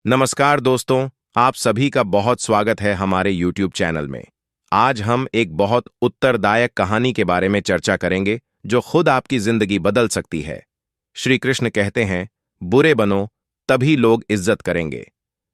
नमस्कार दोस्तों, आप सभी का बहुत स्वागत है हमारे YouTube चैनल में। आज हम एक बहुत उत्तरदायक कहानी के बारे में चर्चा करेंगे जो खुद आपकी जिंदगी बदल सकती है। श्री कृष्ण कहते हैं, बुरे बनो तभी लोग इज्जत करेंगे।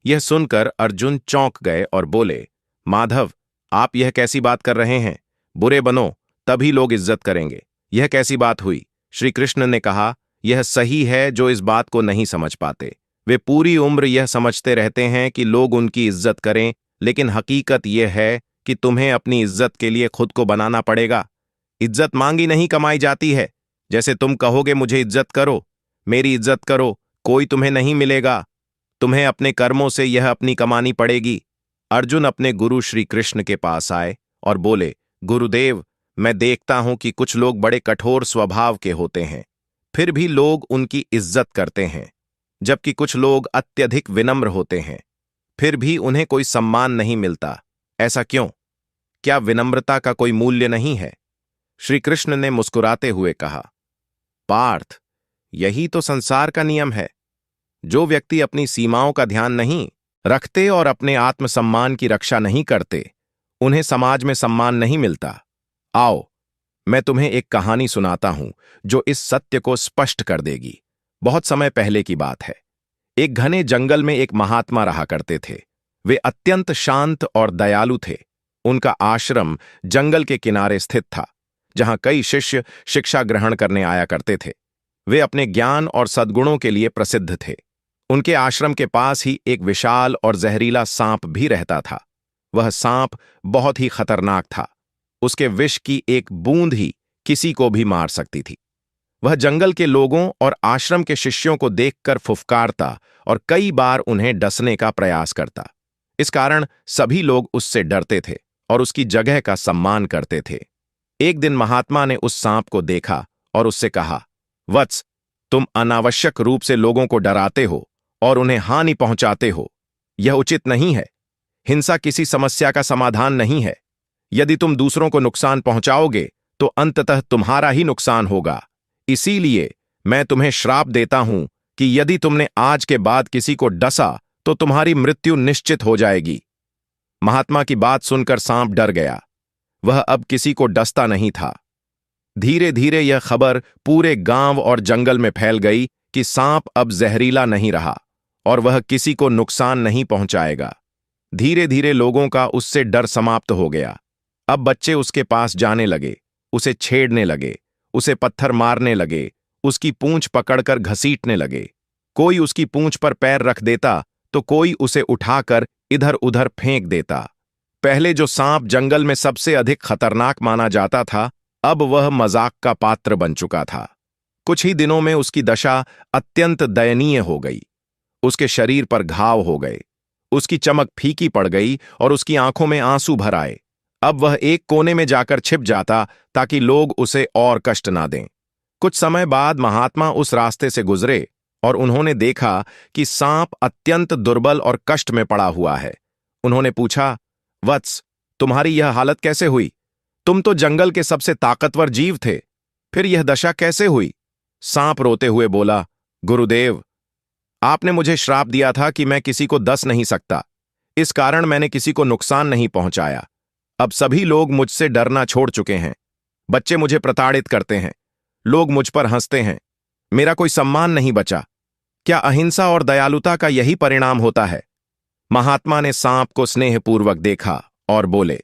यह सुनकर अर्जुन चौंक गए और बोले, माधव, आप यह कैसी बात कर रहे हैं? बुरे बनो तभी लोग इज्जत करेंगे, यह कैसी बात हुई? श्री कृष्ण ने कहा, यह सही है जो इस बात को नहीं समझ पाते। वे पूरी उम्र यह समझते रहते हैं कि लोग उनकी इज्जत करें, लेकिन हकीकत यह है कि तुम्हें अपनी इज्जत के लिए खुद को बनाना पड़ेगा। इज्जत मांगी नहीं कमाई जाती है। जैसे तुम कहोगे मुझे इज्जत करो, मेरी इज्जत करो, कोई तुम्हें नहीं मिलेगा। तुम्हें अपने कर्मों से यह अपनी कमानी पड़ेगी। अर्जुन अपने गुरु श्री कृष्ण के पास आए और बोले, गुरुदेव, मैं देखता हूं कि कुछ लोग बड़े कठोर स्वभाव के होते हैं, फिर भी लोग उनकी इज्जत करते हैं, जबकि कुछ लोग अत्यधिक विनम्र होते हैं, फिर भी उन्हें कोई सम्मान नहीं मिलता। ऐसा क्यों? क्या विनम्रता का कोई मूल्य नहीं है? श्री कृष्ण ने मुस्कुराते हुए कहा, पार्थ, यही तो संसार का नियम है। जो व्यक्ति अपनी सीमाओं का ध्यान नहीं रखते और अपने आत्मसम्मान की रक्षा नहीं करते, उन्हें समाज में सम्मान नहीं मिलता। आओ, मैं तुम्हें एक कहानी सुनाता हूं जो इस सत्य को स्पष्ट कर देगी। बहुत समय पहले की बात है। एक घने जंगल में एक महात्मा रहा करते थे। वे अत्यंत शांत और दयालु थे। उनका आश्रम जंगल के किनारे स्थित था, जहां कई शिष्य शिक्षा ग्रहण करने आया करते थे। वे अपने ज्ञान और सद्गुणों के लिए प्रसिद्ध थे। उनके आश्रम के पास ही एक विशाल और जहरीला सांप भी रहता था। वह सांप बहुत ही खतरनाक था। उसके विष की एक बूंद ही किसी को भी मार सकती थी। वह जंगल के लोगों और आश्रम के शिष्यों को देखकर फुफकारता और कई बार उन्हें डसने का प्रयास करता। इस कारण सभी लोग उससे डरते थे और उसकी जगह का सम्मान करते थे। एक दिन महात्मा ने उस सांप को देखा और उससे कहा, वत्स, तुम अनावश्यक रूप से लोगों को डराते हो और उन्हें हानि पहुंचाते हो। यह उचित नहीं है। हिंसा किसी समस्या का समाधान नहीं है। यदि तुम दूसरों को नुकसान पहुंचाओगे तो अंततः तुम्हारा ही नुकसान होगा। इसीलिए मैं तुम्हें श्राप देता हूं कि यदि तुमने आज के बाद किसी को डसा तो तुम्हारी मृत्यु निश्चित हो जाएगी। महात्मा की बात सुनकर सांप डर गया। वह अब किसी को डसता नहीं था। धीरे धीरे यह खबर पूरे गांव और जंगल में फैल गई कि सांप अब जहरीला नहीं रहा और वह किसी को नुकसान नहीं पहुंचाएगा। धीरे धीरे लोगों का उससे डर समाप्त हो गया। अब बच्चे उसके पास जाने लगे, उसे छेड़ने लगे, उसे पत्थर मारने लगे, उसकी पूंछ पकड़कर घसीटने लगे। कोई उसकी पूंछ पर पैर रख देता तो कोई उसे उठाकर इधर उधर फेंक देता। पहले जो सांप जंगल में सबसे अधिक खतरनाक माना जाता था, अब वह मजाक का पात्र बन चुका था। कुछ ही दिनों में उसकी दशा अत्यंत दयनीय हो गई। उसके शरीर पर घाव हो गए, उसकी चमक फीकी पड़ गई और उसकी आंखों में आंसू भर आए। अब वह एक कोने में जाकर छिप जाता ताकि लोग उसे और कष्ट ना दें। कुछ समय बाद महात्मा उस रास्ते से गुजरे और उन्होंने देखा कि सांप अत्यंत दुर्बल और कष्ट में पड़ा हुआ है। उन्होंने पूछा, वत्स, तुम्हारी यह हालत कैसे हुई? तुम तो जंगल के सबसे ताकतवर जीव थे, फिर यह दशा कैसे हुई? सांप रोते हुए बोला, गुरुदेव, आपने मुझे श्राप दिया था कि मैं किसी को डस नहीं सकता। इस कारण मैंने किसी को नुकसान नहीं पहुंचाया। अब सभी लोग मुझसे डरना छोड़ चुके हैं। बच्चे मुझे प्रताड़ित करते हैं, लोग मुझ पर हंसते हैं। मेरा कोई सम्मान नहीं बचा। क्या अहिंसा और दयालुता का यही परिणाम होता है? महात्मा ने सांप को स्नेहपूर्वक देखा और बोले,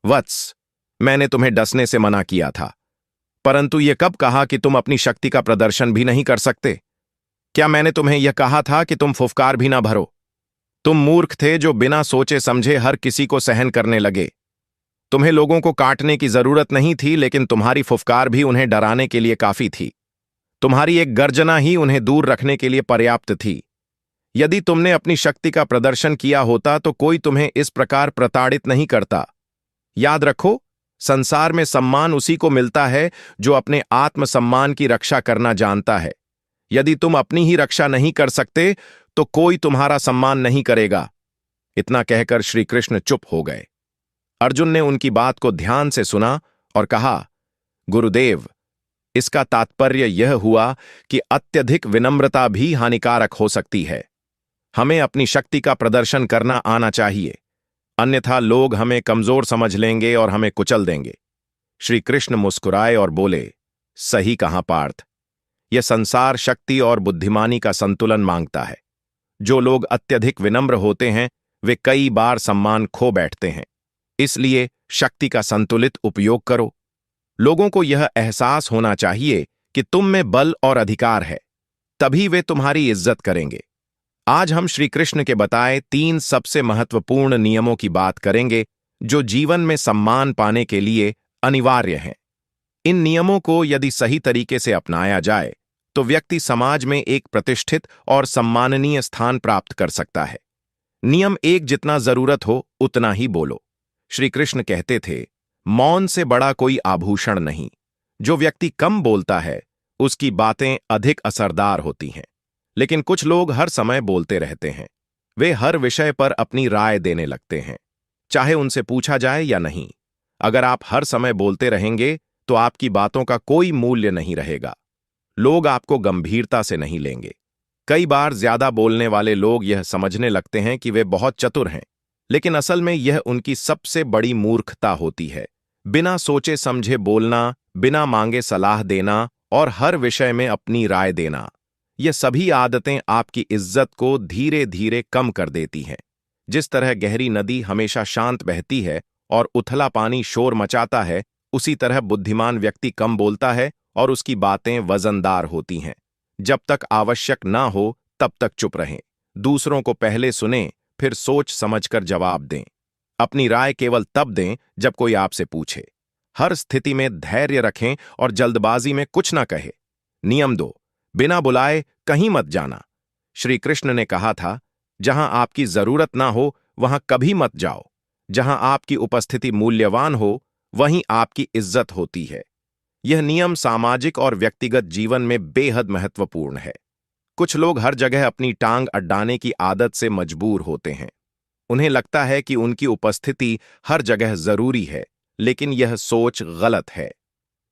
वत्स, मैंने तुम्हें डसने से मना किया था, परंतु यह कब कहा कि तुम अपनी शक्ति का प्रदर्शन भी नहीं कर सकते? क्या मैंने तुम्हें यह कहा था कि तुम फुफकार भी ना भरो? तुम मूर्ख थे जो बिना सोचे समझे हर किसी को सहन करने लगे। तुम्हें लोगों को काटने की जरूरत नहीं थी, लेकिन तुम्हारी फुफकार भी उन्हें डराने के लिए काफी थी। तुम्हारी एक गर्जना ही उन्हें दूर रखने के लिए पर्याप्त थी। यदि तुमने अपनी शक्ति का प्रदर्शन किया होता तो कोई तुम्हें इस प्रकार प्रताड़ित नहीं करता। याद रखो, संसार में सम्मान उसी को मिलता है जो अपने आत्मसम्मान की रक्षा करना जानता है। यदि तुम अपनी ही रक्षा नहीं कर सकते तो कोई तुम्हारा सम्मान नहीं करेगा। इतना कहकर श्री कृष्ण चुप हो गए। अर्जुन ने उनकी बात को ध्यान से सुना और कहा, गुरुदेव, इसका तात्पर्य यह हुआ कि अत्यधिक विनम्रता भी हानिकारक हो सकती है। हमें अपनी शक्ति का प्रदर्शन करना आना चाहिए, अन्यथा लोग हमें कमजोर समझ लेंगे और हमें कुचल देंगे। श्री कृष्ण मुस्कुराए और बोले, सही कहा पार्थ। यह संसार शक्ति और बुद्धिमानी का संतुलन मांगता है। जो लोग अत्यधिक विनम्र होते हैं वे कई बार सम्मान खो बैठते हैं। इसलिए शक्ति का संतुलित उपयोग करो। लोगों को यह एहसास होना चाहिए कि तुम में बल और अधिकार है, तभी वे तुम्हारी इज्जत करेंगे। आज हम श्री कृष्ण के बताए 3 सबसे महत्वपूर्ण नियमों की बात करेंगे जो जीवन में सम्मान पाने के लिए अनिवार्य हैं। इन नियमों को यदि सही तरीके से अपनाया जाए तो व्यक्ति समाज में एक प्रतिष्ठित और सम्माननीय स्थान प्राप्त कर सकता है। नियम 1, जितना जरूरत हो उतना ही बोलो। श्री कृष्ण कहते थे, मौन से बड़ा कोई आभूषण नहीं। जो व्यक्ति कम बोलता है उसकी बातें अधिक असरदार होती हैं। लेकिन कुछ लोग हर समय बोलते रहते हैं। वे हर विषय पर अपनी राय देने लगते हैं, चाहे उनसे पूछा जाए या नहीं। अगर आप हर समय बोलते रहेंगे तो आपकी बातों का कोई मूल्य नहीं रहेगा। लोग आपको गंभीरता से नहीं लेंगे। कई बार ज्यादा बोलने वाले लोग यह समझने लगते हैं कि वे बहुत चतुर हैं, लेकिन असल में यह उनकी सबसे बड़ी मूर्खता होती है। बिना सोचे समझे बोलना, बिना मांगे सलाह देना और हर विषय में अपनी राय देना, यह सभी आदतें आपकी इज्जत को धीरे धीरे कम कर देती हैं। जिस तरह गहरी नदी हमेशा शांत बहती है और उथला पानी शोर मचाता है, उसी तरह बुद्धिमान व्यक्ति कम बोलता है और उसकी बातें वजनदार होती हैं। जब तक आवश्यक ना हो तब तक चुप रहें। दूसरों को पहले सुनें, फिर सोच समझकर जवाब दें। अपनी राय केवल तब दें जब कोई आपसे पूछे। हर स्थिति में धैर्य रखें और जल्दबाजी में कुछ ना कहे। नियम 2, बिना बुलाए कहीं मत जाना। श्री कृष्ण ने कहा था, जहां आपकी जरूरत ना हो वहां कभी मत जाओ। जहां आपकी उपस्थिति मूल्यवान हो वहीं आपकी इज्जत होती है। यह नियम सामाजिक और व्यक्तिगत जीवन में बेहद महत्वपूर्ण है। कुछ लोग हर जगह अपनी टांग अड्डाने की आदत से मजबूर होते हैं। उन्हें लगता है कि उनकी उपस्थिति हर जगह जरूरी है, लेकिन यह सोच गलत है।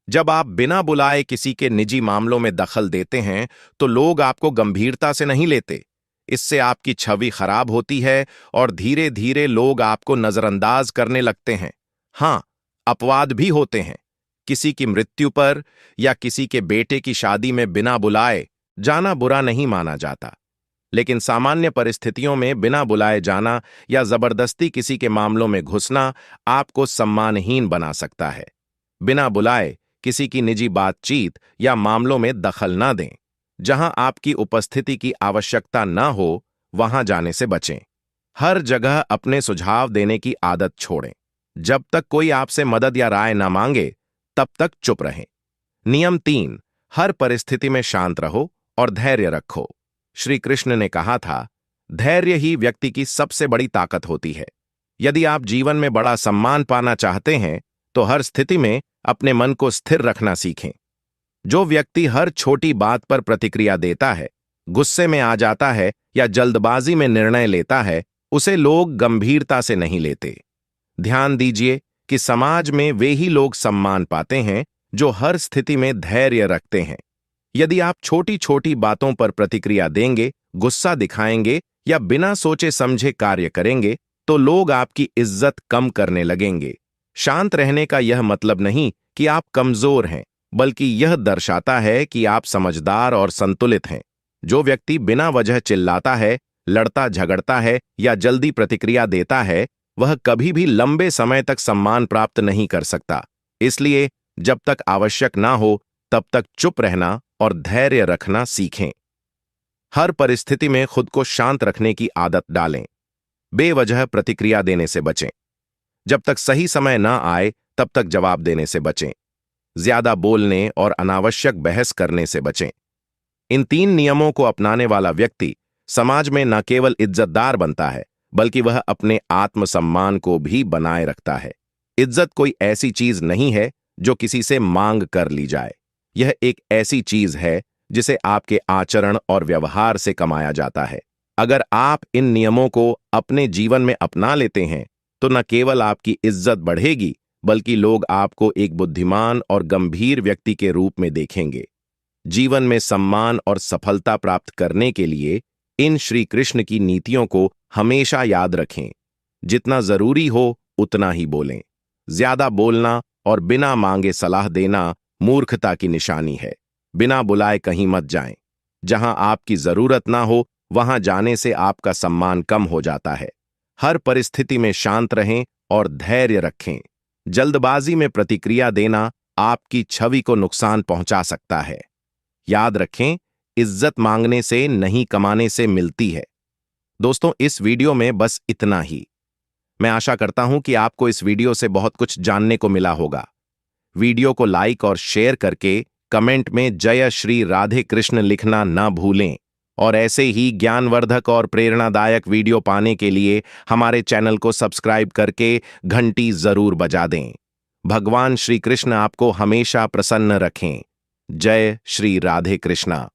जब आप बिना बुलाए किसी के निजी मामलों में दखल देते हैं तो लोग आपको गंभीरता से नहीं लेते। इससे आपकी छवि खराब होती है और धीरे धीरे लोग आपको नजरअंदाज करने लगते हैं। हां, अपवाद भी होते हैं। किसी की मृत्यु पर या किसी के बेटे की शादी में बिना बुलाए जाना बुरा नहीं माना जाता, लेकिन सामान्य परिस्थितियों में बिना बुलाए जाना या जबरदस्ती किसी के मामलों में घुसना आपको सम्मानहीन बना सकता है। बिना बुलाए किसी की निजी बातचीत या मामलों में दखल ना दें। जहां आपकी उपस्थिति की आवश्यकता ना हो वहां जाने से बचें। हर जगह अपने सुझाव देने की आदत छोड़ें। जब तक कोई आपसे मदद या राय ना मांगे तब तक चुप रहें। नियम 3, हर परिस्थिति में शांत रहो और धैर्य रखो। श्री कृष्ण ने कहा था, धैर्य ही व्यक्ति की सबसे बड़ी ताकत होती है। यदि आप जीवन में बड़ा सम्मान पाना चाहते हैं तो हर स्थिति में अपने मन को स्थिर रखना सीखें। जो व्यक्ति हर छोटी बात पर प्रतिक्रिया देता है, गुस्से में आ जाता है या जल्दबाजी में निर्णय लेता है, उसे लोग गंभीरता से नहीं लेते। ध्यान दीजिए कि समाज में वे ही लोग सम्मान पाते हैं जो हर स्थिति में धैर्य रखते हैं। यदि आप छोटी छोटी बातों पर प्रतिक्रिया देंगे, गुस्सा दिखाएंगे या बिना सोचे समझे कार्य करेंगे तो लोग आपकी इज्जत कम करने लगेंगे। शांत रहने का यह मतलब नहीं कि आप कमजोर हैं, बल्कि यह दर्शाता है कि आप समझदार और संतुलित हैं। जो व्यक्ति बिना वजह चिल्लाता है, लड़ता झगड़ता है या जल्दी प्रतिक्रिया देता है, वह कभी भी लंबे समय तक सम्मान प्राप्त नहीं कर सकता। इसलिए जब तक आवश्यक ना हो तब तक चुप रहना और धैर्य रखना सीखें। हर परिस्थिति में खुद को शांत रखने की आदत डालें। बेवजह प्रतिक्रिया देने से बचें। जब तक सही समय ना आए तब तक जवाब देने से बचें। ज्यादा बोलने और अनावश्यक बहस करने से बचें। इन 3 नियमों को अपनाने वाला व्यक्ति समाज में न केवल इज्जतदार बनता है, बल्कि वह अपने आत्मसम्मान को भी बनाए रखता है। इज्जत कोई ऐसी चीज नहीं है जो किसी से मांग कर ली जाए। यह एक ऐसी चीज है जिसे आपके आचरण और व्यवहार से कमाया जाता है। अगर आप इन नियमों को अपने जीवन में अपना लेते हैं तो न केवल आपकी इज्जत बढ़ेगी, बल्कि लोग आपको एक बुद्धिमान और गंभीर व्यक्ति के रूप में देखेंगे। जीवन में सम्मान और सफलता प्राप्त करने के लिए इन श्री कृष्ण की नीतियों को हमेशा याद रखें। जितना जरूरी हो उतना ही बोलें। ज्यादा बोलना और बिना मांगे सलाह देना मूर्खता की निशानी है। बिना बुलाए कहीं मत जाएं। जहां आपकी जरूरत ना हो वहां जाने से आपका सम्मान कम हो जाता है। हर परिस्थिति में शांत रहें और धैर्य रखें। जल्दबाजी में प्रतिक्रिया देना आपकी छवि को नुकसान पहुंचा सकता है। याद रखें, इज्जत मांगने से नहीं कमाने से मिलती है। दोस्तों, इस वीडियो में बस इतना ही। मैं आशा करता हूं कि आपको इस वीडियो से बहुत कुछ जानने को मिला होगा। वीडियो को लाइक और शेयर करके कमेंट में जय श्री राधे कृष्ण लिखना ना भूलें। और ऐसे ही ज्ञानवर्धक और प्रेरणादायक वीडियो पाने के लिए हमारे चैनल को सब्सक्राइब करके घंटी जरूर बजा दें। भगवान श्री कृष्ण आपको हमेशा प्रसन्न रखें। जय श्री राधे कृष्णा।